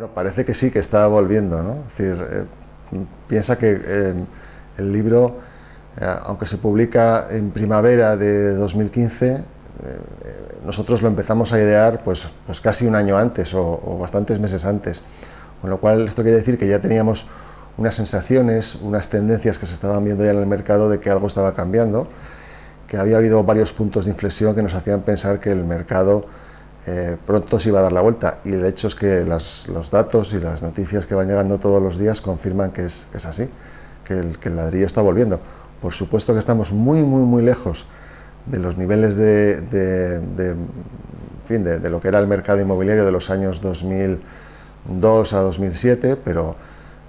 Bueno, parece que sí, que está volviendo, ¿no? Es decir, piensa que el libro, aunque se publica en primavera de 2015, nosotros lo empezamos a idear pues casi un año antes o bastantes meses antes, con lo cual esto quiere decir que ya teníamos unas sensaciones, unas tendencias que se estaban viendo ya en el mercado de que algo estaba cambiando, que había habido varios puntos de inflexión que nos hacían pensar que el mercado pronto se iba a dar la vuelta, y el hecho es que los datos y las noticias que van llegando todos los días confirman que es así, que el ladrillo está volviendo. Por supuesto que estamos muy lejos de los niveles de lo que era el mercado inmobiliario de los años 2002 a 2007, pero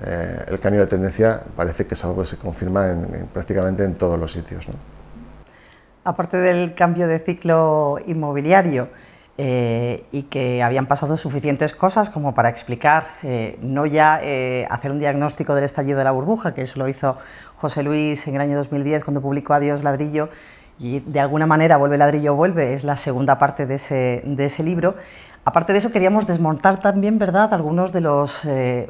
el cambio de tendencia parece que es algo que se confirma prácticamente en todos los sitios, ¿no? Aparte del cambio de ciclo inmobiliario, y que habían pasado suficientes cosas como para explicar, no ya hacer un diagnóstico del estallido de la burbuja, que eso lo hizo José Luis en el año 2010 cuando publicó Adiós Ladrillo, y de alguna manera Vuelve Ladrillo Vuelve, es la segunda parte de ese libro. Aparte de eso, queríamos desmontar también, ¿verdad?, algunos de los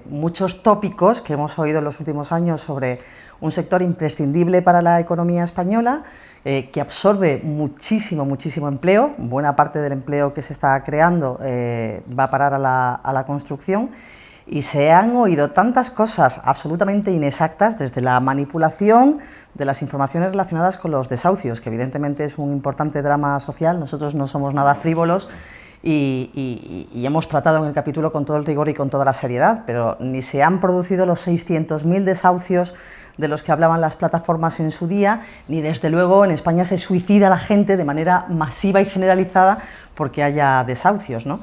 muchos tópicos que hemos oído en los últimos años sobre un sector imprescindible para la economía española, que absorbe muchísimo empleo. Buena parte del empleo que se está creando va a parar a la construcción, y se han oído tantas cosas absolutamente inexactas, desde la manipulación de las informaciones relacionadas con los desahucios, que evidentemente es un importante drama social. Nosotros no somos nada frívolos y hemos tratado en el capítulo con todo el rigor y con toda la seriedad, pero ni se han producido los 600.000 desahucios de los que hablaban las plataformas en su día, ni desde luego en España se suicida la gente de manera masiva y generalizada porque haya desahucios, ¿no?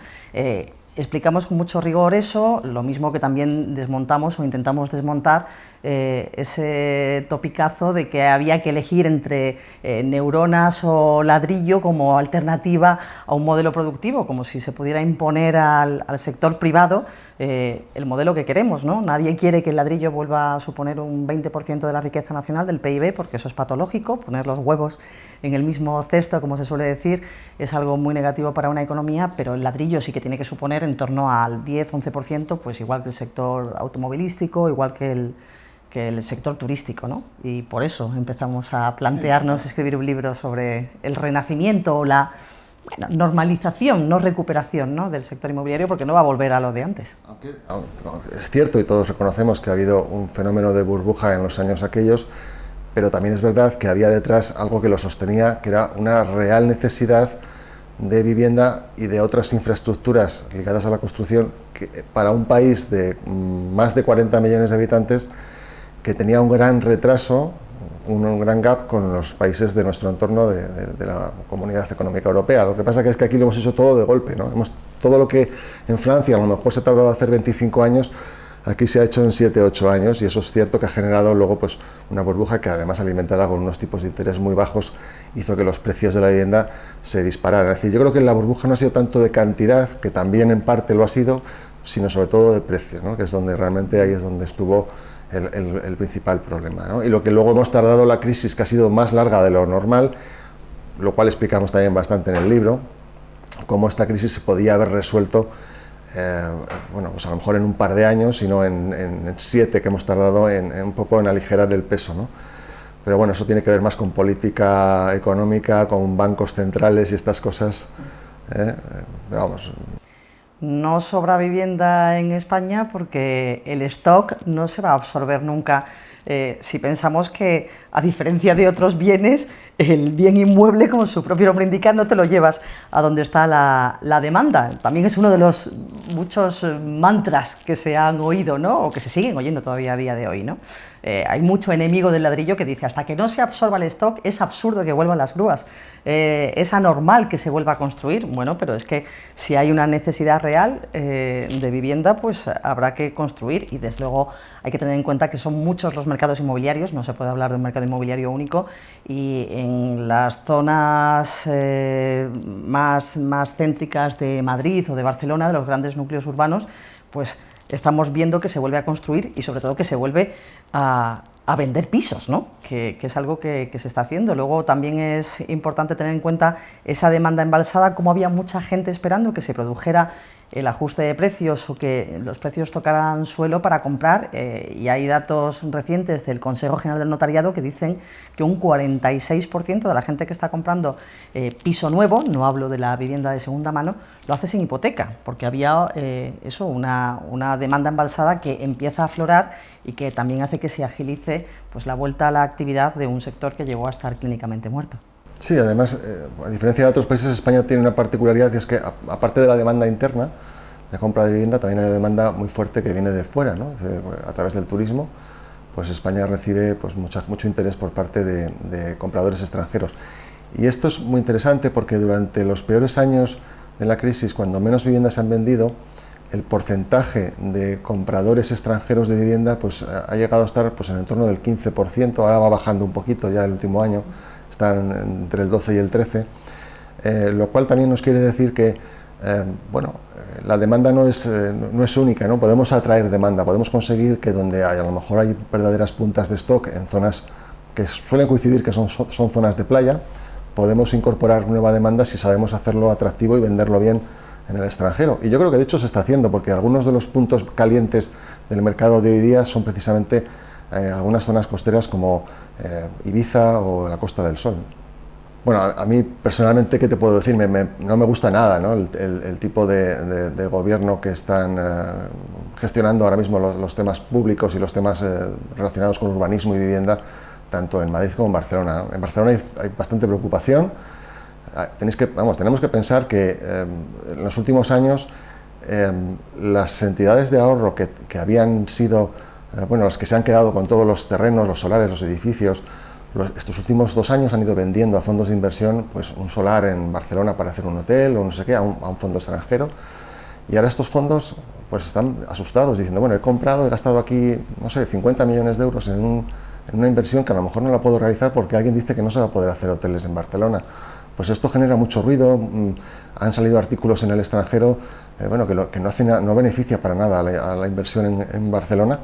Explicamos con mucho rigor eso, lo mismo que también desmontamos o intentamos desmontar ese topicazo de que había que elegir entre neuronas o ladrillo como alternativa a un modelo productivo, como si se pudiera imponer al sector privado el modelo que queremos, ¿no? Nadie quiere que el ladrillo vuelva a suponer un 20% de la riqueza nacional, del PIB, porque eso es patológico. Poner los huevos en el mismo cesto, como se suele decir, es algo muy negativo para una economía, pero el ladrillo sí que tiene que suponer en torno al 10-11%, pues igual que el sector automovilístico, igual que el sector turístico, ¿no? Y por eso empezamos a plantearnos escribir un libro sobre el renacimiento o la normalización, no recuperación, ¿no?, del sector inmobiliario, porque no va a volver a lo de antes. Es cierto, y todos reconocemos que ha habido un fenómeno de burbuja en los años aquellos, pero también es verdad que había detrás algo que lo sostenía, que era una real necesidad de vivienda y de otras infraestructuras ligadas a la construcción, que para un país de más de 40 millones de habitantes, que tenía un gran retraso, un gran gap con los países de nuestro entorno de la Comunidad Económica Europea. Lo que pasa es que aquí lo hemos hecho todo de golpe, ¿no? Todo lo que en Francia a lo mejor se tardó a hacer 25 años, aquí se ha hecho en 7-8 años, y eso es cierto que ha generado luego pues una burbuja que, además alimentada con unos tipos de interés muy bajos, hizo que los precios de la vivienda se dispararan. Es decir, yo creo que la burbuja no ha sido tanto de cantidad, que también en parte lo ha sido, sino sobre todo de precio, ¿no?, que es donde realmente ahí es donde estuvo el principal problema, ¿no? Y lo que luego hemos tardado la crisis, que ha sido más larga de lo normal, lo cual explicamos también bastante en el libro, cómo esta crisis se podía haber resuelto, bueno, pues a lo mejor en un par de años, sino en 7 que hemos tardado en un poco en aligerar el peso, ¿no? Pero bueno, eso tiene que ver más con política económica, con bancos centrales y estas cosas, vamos. No sobra vivienda en España porque el stock no se va a absorber nunca. Si pensamos que, a diferencia de otros bienes, el bien inmueble, como su propio nombre indica, no te lo llevas a donde está la demanda. También es uno de los muchos mantras que se han oído, ¿no?, o que se siguen oyendo todavía a día de hoy, ¿no? Hay mucho enemigo del ladrillo que dice: hasta que no se absorba el stock es absurdo que vuelvan las grúas, es anormal que se vuelva a construir. Bueno, pero es que si hay una necesidad real de vivienda, pues habrá que construir, y desde luego hay que tener en cuenta que son muchos los mercados inmobiliarios, no se puede hablar de un mercado inmobiliario único, y en las zonas más céntricas de Madrid o de Barcelona, de los grandes núcleos urbanos, pues estamos viendo que se vuelve a construir y sobre todo que se vuelve a vender pisos, ¿no?, que es algo que se está haciendo. Luego también es importante tener en cuenta esa demanda embalsada, como había mucha gente esperando que se produjera el ajuste de precios o que los precios tocaran suelo para comprar, y hay datos recientes del Consejo General del Notariado que dicen que un 46% de la gente que está comprando piso nuevo, no hablo de la vivienda de segunda mano, lo hace sin hipoteca, porque había una demanda embalsada que empieza a aflorar y que también hace que se agilice pues, la vuelta a la actividad de un sector que llegó a estar clínicamente muerto. Sí, además, a diferencia de otros países, España tiene una particularidad y es que, aparte de la demanda interna de compra de vivienda, también hay una demanda muy fuerte que viene de fuera, ¿no? A través del turismo, pues España recibe pues, mucho interés por parte de compradores extranjeros. Y esto es muy interesante porque durante los peores años de la crisis, cuando menos viviendas se han vendido, el porcentaje de compradores extranjeros de vivienda pues, ha llegado a estar pues, en el entorno del 15%, ahora va bajando un poquito ya el último año, están entre el 12 y el 13, lo cual también nos quiere decir que la demanda no es única, ¿no? Podemos atraer demanda, podemos conseguir que donde a lo mejor hay verdaderas puntas de stock en zonas que suelen coincidir que son zonas de playa, podemos incorporar nueva demanda si sabemos hacerlo atractivo y venderlo bien en el extranjero. Y yo creo que de hecho se está haciendo, porque algunos de los puntos calientes del mercado de hoy día son precisamente algunas zonas costeras como Ibiza o la Costa del Sol. Bueno, a mí personalmente, ¿qué te puedo decir? No me gusta nada, ¿no? el tipo de gobierno que están gestionando ahora mismo los temas públicos y los temas relacionados con urbanismo y vivienda, tanto en Madrid como en Barcelona, ¿no? En Barcelona hay bastante preocupación. Tenemos que pensar que en los últimos años las entidades de ahorro que habían sido, las que se han quedado con todos los terrenos, los solares, los edificios, estos últimos 2 años han ido vendiendo a fondos de inversión pues un solar en Barcelona para hacer un hotel o no sé qué, a un fondo extranjero, y ahora estos fondos pues están asustados diciendo, bueno, he gastado aquí, no sé, 50 millones de euros en una inversión que a lo mejor no la puedo realizar porque alguien dice que no se va a poder hacer hoteles en Barcelona. Pues esto genera mucho ruido, han salido artículos en el extranjero que no beneficia para nada a la inversión en Barcelona,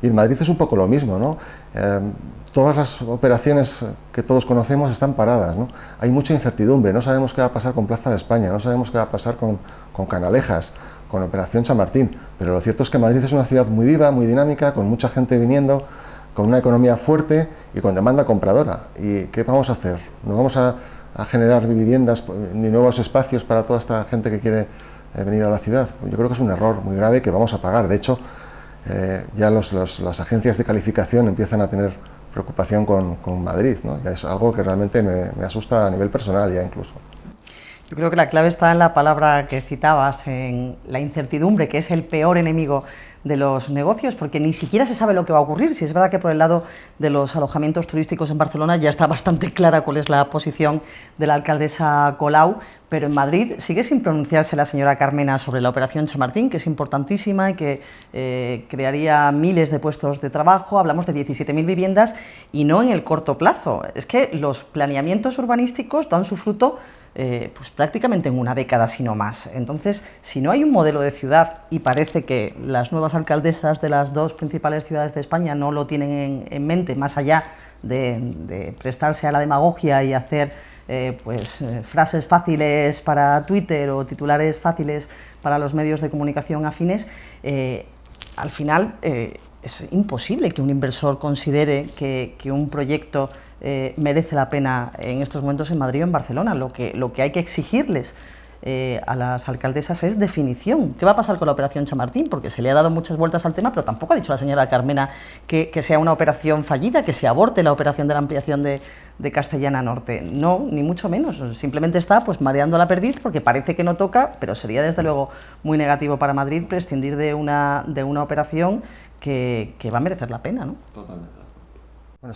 y en Madrid es un poco lo mismo, ¿no? Todas las operaciones que todos conocemos están paradas, ¿no? Hay mucha incertidumbre, no sabemos qué va a pasar con Plaza de España, no sabemos qué va a pasar con Canalejas, con Operación Chamartín, pero lo cierto es que Madrid es una ciudad muy viva, muy dinámica, con mucha gente viniendo, con una economía fuerte y con demanda compradora. ¿Y qué vamos a hacer? ¿No vamos a generar viviendas ni nuevos espacios para toda esta gente que quiere venir a la ciudad? Yo creo que es un error muy grave que vamos a pagar. De hecho, ya las agencias de calificación empiezan a tener preocupación con Madrid, ¿no? Ya es algo que realmente me asusta a nivel personal ya incluso. Yo creo que la clave está en la palabra que citabas, en la incertidumbre, que es el peor enemigo de los negocios, porque ni siquiera se sabe lo que va a ocurrir. Si es verdad que por el lado de los alojamientos turísticos en Barcelona ya está bastante clara cuál es la posición de la alcaldesa Colau, pero en Madrid sigue sin pronunciarse la señora Carmena sobre la Operación Chamartín, que es importantísima y que crearía miles de puestos de trabajo. Hablamos de 17.000 viviendas y no en el corto plazo. Es que los planeamientos urbanísticos dan su fruto pues prácticamente en una década, si no más. Entonces, si no hay un modelo de ciudad, y parece que las nuevas alcaldesas de las 2 principales ciudades de España no lo tienen en mente, más allá de prestarse a la demagogia y hacer frases fáciles para Twitter o titulares fáciles para los medios de comunicación afines, al final es imposible que un inversor considere que un proyecto merece la pena en estos momentos en Madrid o en Barcelona. Lo que hay que exigirles a las alcaldesas es definición. ¿Qué va a pasar con la Operación Chamartín? Porque se le ha dado muchas vueltas al tema, pero tampoco ha dicho la señora Carmena que sea una operación fallida, que se aborte la operación de la ampliación de Castellana Norte. No, ni mucho menos. Simplemente está pues mareando la perdiz porque parece que no toca, pero sería desde luego muy negativo para Madrid prescindir de una operación que va a merecer la pena, ¿no? Totalmente. Bueno,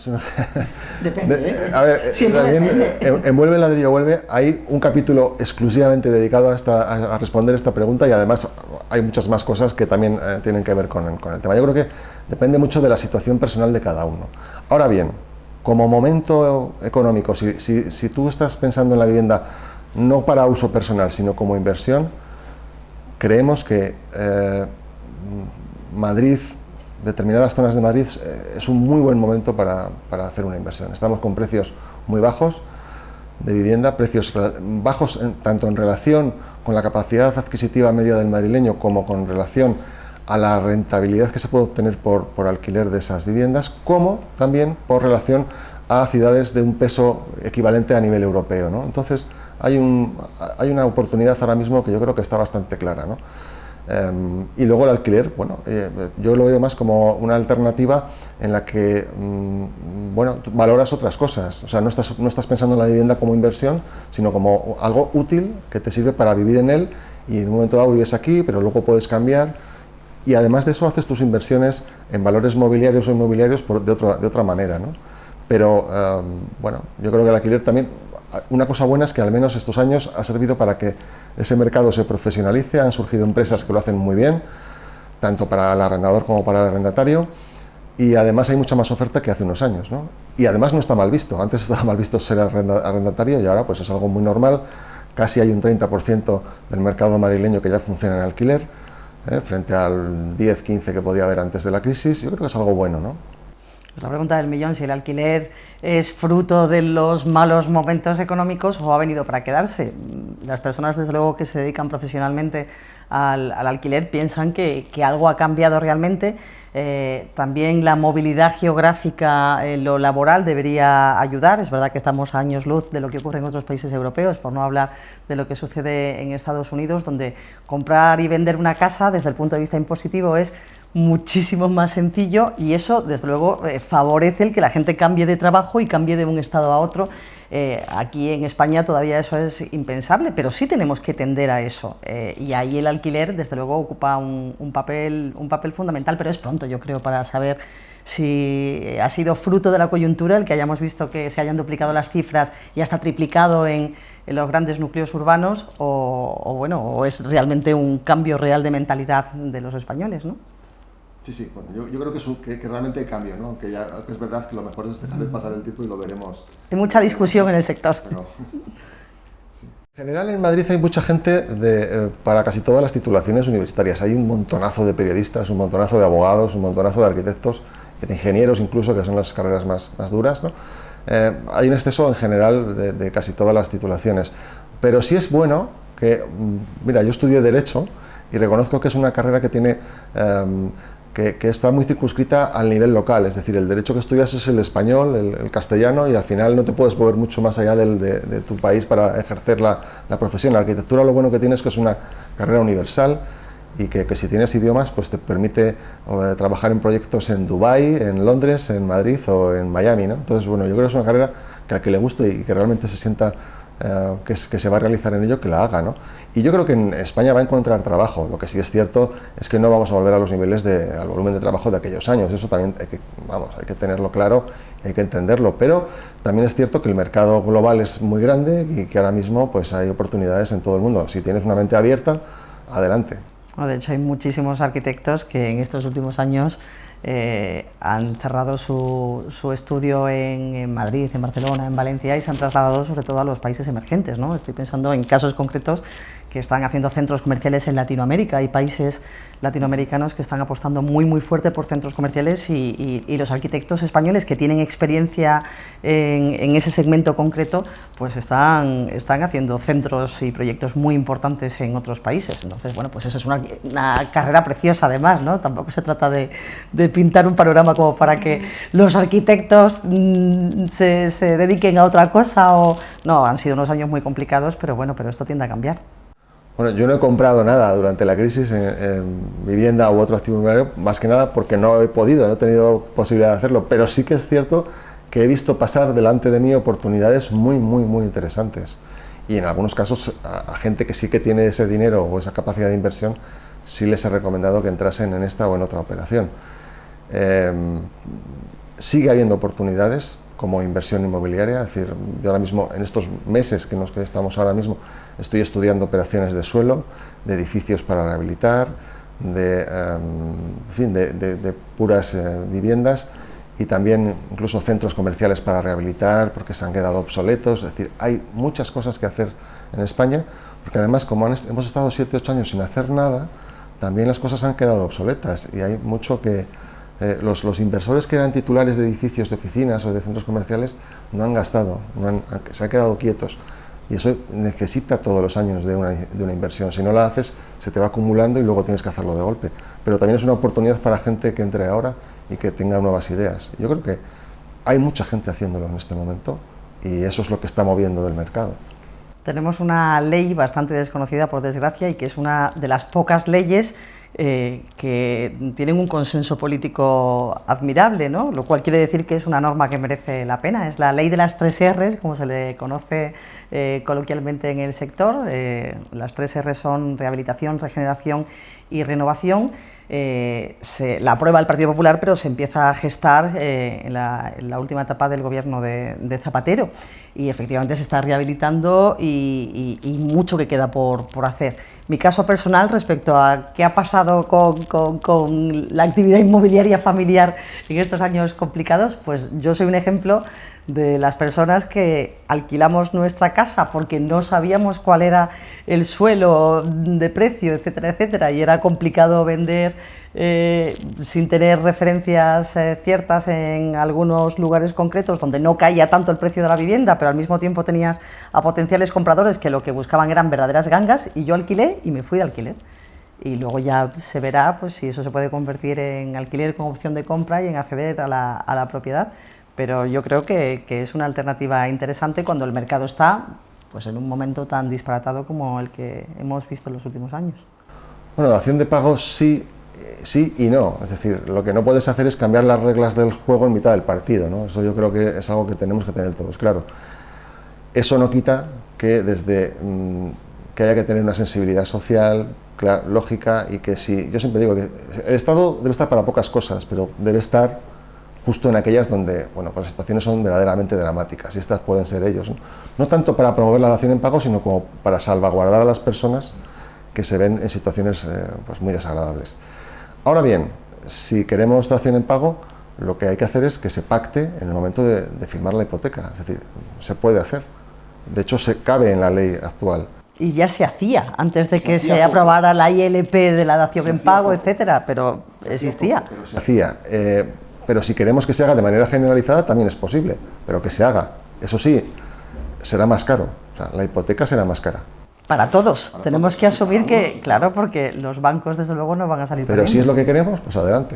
depende. A ver, también en Vuelve Ladrillo Vuelve hay un capítulo exclusivamente dedicado a responder esta pregunta, y además hay muchas más cosas que también tienen que ver con el tema. Yo creo que depende mucho de la situación personal de cada uno. Ahora bien, como momento económico, si tú estás pensando en la vivienda no para uso personal, sino como inversión, creemos que Madrid, determinadas zonas de Madrid, es un muy buen momento para hacer una inversión. Estamos con precios muy bajos de vivienda, precios bajos tanto en relación con la capacidad adquisitiva media del madrileño como con relación a la rentabilidad que se puede obtener por alquiler de esas viviendas, como también por relación a ciudades de un peso equivalente a nivel europeo, ¿no? Entonces hay una oportunidad ahora mismo que yo creo que está bastante clara, ¿no? Y luego el alquiler, bueno, yo lo veo más como una alternativa en la que bueno, valoras otras cosas, o sea, no estás pensando en la vivienda como inversión, sino como algo útil que te sirve para vivir en él, y en un momento dado vives aquí, pero luego puedes cambiar, y además de eso haces tus inversiones en valores mobiliarios o inmobiliarios de otra manera, ¿no? Pero bueno, yo creo que el alquiler también, una cosa buena es que al menos estos años ha servido para que ese mercado se profesionalice, han surgido empresas que lo hacen muy bien, tanto para el arrendador como para el arrendatario, y además hay mucha más oferta que hace unos años, ¿no? Y además no está mal visto, antes estaba mal visto ser arrendatario y ahora pues es algo muy normal, casi hay un 30% del mercado madrileño que ya funciona en alquiler, frente al 10-15 que podía haber antes de la crisis. Yo creo que es algo bueno, ¿no? Es la pregunta del millón, si el alquiler es fruto de los malos momentos económicos o ha venido para quedarse. Las personas, desde luego, que se dedican profesionalmente al alquiler piensan que algo ha cambiado realmente. También la movilidad geográfica, lo laboral, debería ayudar. Es verdad que estamos a años luz de lo que ocurre en otros países europeos, por no hablar de lo que sucede en Estados Unidos, donde comprar y vender una casa desde el punto de vista impositivo es muchísimo más sencillo, y eso desde luego favorece el que la gente cambie de trabajo y cambie de un estado a otro. Aquí en España todavía eso es impensable, pero sí tenemos que tender a eso, y ahí el alquiler desde luego ocupa un papel fundamental, pero es pronto, yo creo, para saber si ha sido fruto de la coyuntura el que hayamos visto que se hayan duplicado las cifras y hasta triplicado en los grandes núcleos urbanos, o es realmente un cambio real de mentalidad de los españoles, ¿no? Sí, sí, bueno, yo creo que realmente hay cambio, ¿no? Que es verdad que lo mejor es dejar de pasar el tiempo y lo veremos. Hay mucha discusión en el sector. Pero, sí. En general en Madrid hay mucha gente para casi todas las titulaciones universitarias. Hay un montonazo de periodistas, un montonazo de abogados, un montonazo de arquitectos, de ingenieros incluso, que son las carreras más duras, ¿no? Hay un exceso en general de casi todas las titulaciones. Pero sí es bueno que, mira, yo estudié Derecho y reconozco que es una carrera que tiene... que está muy circunscrita al nivel local, es decir, el derecho que estudias es el español, el castellano, y al final no te puedes mover mucho más allá de tu país para ejercer la profesión. La arquitectura, lo bueno que tiene es que es una carrera universal, y que si tienes idiomas pues te permite trabajar en proyectos en Dubái, en Londres, en Madrid o en Miami, ¿no? Entonces, bueno, yo creo que es una carrera que al que le guste y que realmente se sienta que se va a realizar en ello, que la haga, ¿no? Y yo creo que en España va a encontrar trabajo. Lo que sí es cierto es que no vamos a volver a los niveles al volumen de trabajo de aquellos años. Eso también hay que tenerlo claro y hay que entenderlo. Pero también es cierto que el mercado global es muy grande y que ahora mismo pues hay oportunidades en todo el mundo. Si tienes una mente abierta, adelante. De hecho, hay muchísimos arquitectos que en estos últimos años han cerrado su estudio en Madrid, en Barcelona, en Valencia, y se han trasladado sobre todo a los países emergentes, ¿no? Estoy pensando en casos concretos que están haciendo centros comerciales en Latinoamérica. Hay países latinoamericanos que están apostando muy fuerte por centros comerciales, y los arquitectos españoles que tienen experiencia en ese segmento concreto pues están haciendo centros y proyectos muy importantes en otros países. Entonces, bueno, pues eso es una carrera preciosa además, ¿no? Tampoco se trata de pintar un panorama como para que los arquitectos se dediquen a otra cosa, o no, han sido unos años muy complicados, pero bueno, pero esto tiende a cambiar. Bueno, yo no he comprado nada durante la crisis en vivienda u otro activo inmobiliario, más que nada porque no he podido, no he tenido posibilidad de hacerlo, pero sí que es cierto que he visto pasar delante de mí oportunidades muy interesantes, y en algunos casos a gente que sí que tiene ese dinero o esa capacidad de inversión, sí les he recomendado que entrasen en esta o en otra operación. Sigue habiendo oportunidades como inversión inmobiliaria, es decir, yo ahora mismo, en estos meses en los que estamos ahora mismo, estoy estudiando operaciones de suelo, de edificios para rehabilitar, en fin, de puras viviendas, y también incluso centros comerciales para rehabilitar porque se han quedado obsoletos. Es decir, hay muchas cosas que hacer en España, porque además, como hemos estado 7 u 8 años sin hacer nada, también las cosas han quedado obsoletas, y hay mucho que... los inversores que eran titulares de edificios de oficinas o de centros comerciales no han gastado, se han quedado quietos. Y eso necesita todos los años de una inversión. Si no la haces, se te va acumulando y luego tienes que hacerlo de golpe. Pero también es una oportunidad para gente que entre ahora y que tenga nuevas ideas. Yo creo que hay mucha gente haciéndolo en este momento y eso es lo que está moviendo del mercado. Tenemos una ley bastante desconocida, por desgracia, y que es una de las pocas leyes que tienen un consenso político admirable, ¿no? Lo cual quiere decir que es una norma que merece la pena. Es la ley de las 3 Rs, como se le conoce coloquialmente en el sector. Las 3 R son rehabilitación, regeneración y renovación. La aprueba el Partido Popular, pero se empieza a gestar en la última etapa del gobierno de Zapatero, y efectivamente se está rehabilitando y mucho que queda por hacer. Mi caso personal respecto a qué ha pasado con la actividad inmobiliaria familiar en estos años complicados, pues yo soy un ejemplo de las personas que alquilamos nuestra casa porque no sabíamos cuál era el suelo de precio, etcétera, etcétera, y era complicado vender sin tener referencias ciertas en algunos lugares concretos donde no caía tanto el precio de la vivienda, pero al mismo tiempo tenías a potenciales compradores que lo que buscaban eran verdaderas gangas, y yo alquilé y me fui de alquiler. Y luego ya se verá pues, si eso se puede convertir en alquiler con opción de compra y en acceder a la propiedad. Pero yo creo que es una alternativa interesante cuando el mercado está pues, en un momento tan disparatado como el que hemos visto en los últimos años. Bueno, dación de pago sí y no. Es decir, lo que no puedes hacer es cambiar las reglas del juego en mitad del partido, ¿no? Eso yo creo que es algo que tenemos que tener todos claro. Eso no quita que que haya que tener una sensibilidad social, lógica, y que si... Yo siempre digo que el Estado debe estar para pocas cosas, pero debe estar justo en aquellas donde, bueno, pues las situaciones son verdaderamente dramáticas, y estas pueden ser ellos, ¿no? No tanto para promover la dación en pago, sino como para salvaguardar a las personas que se ven en situaciones pues muy desagradables. Ahora bien, si queremos dación en pago, lo que hay que hacer es que se pacte en el momento de firmar la hipoteca, es decir, se puede hacer. De hecho, se cabe en la ley actual. Y ya se hacía, antes de que se aprobara la ILP de la dación en pago, etcétera, pero existía. Se hacía. Pero si queremos que se haga de manera generalizada, también es posible, pero que se haga. Eso sí, será más caro, o sea, la hipoteca será más cara. Para todos, tenemos que asumir que, claro, porque los bancos desde luego no van a salir Pero perdiendo. si es lo que queremos, pues adelante.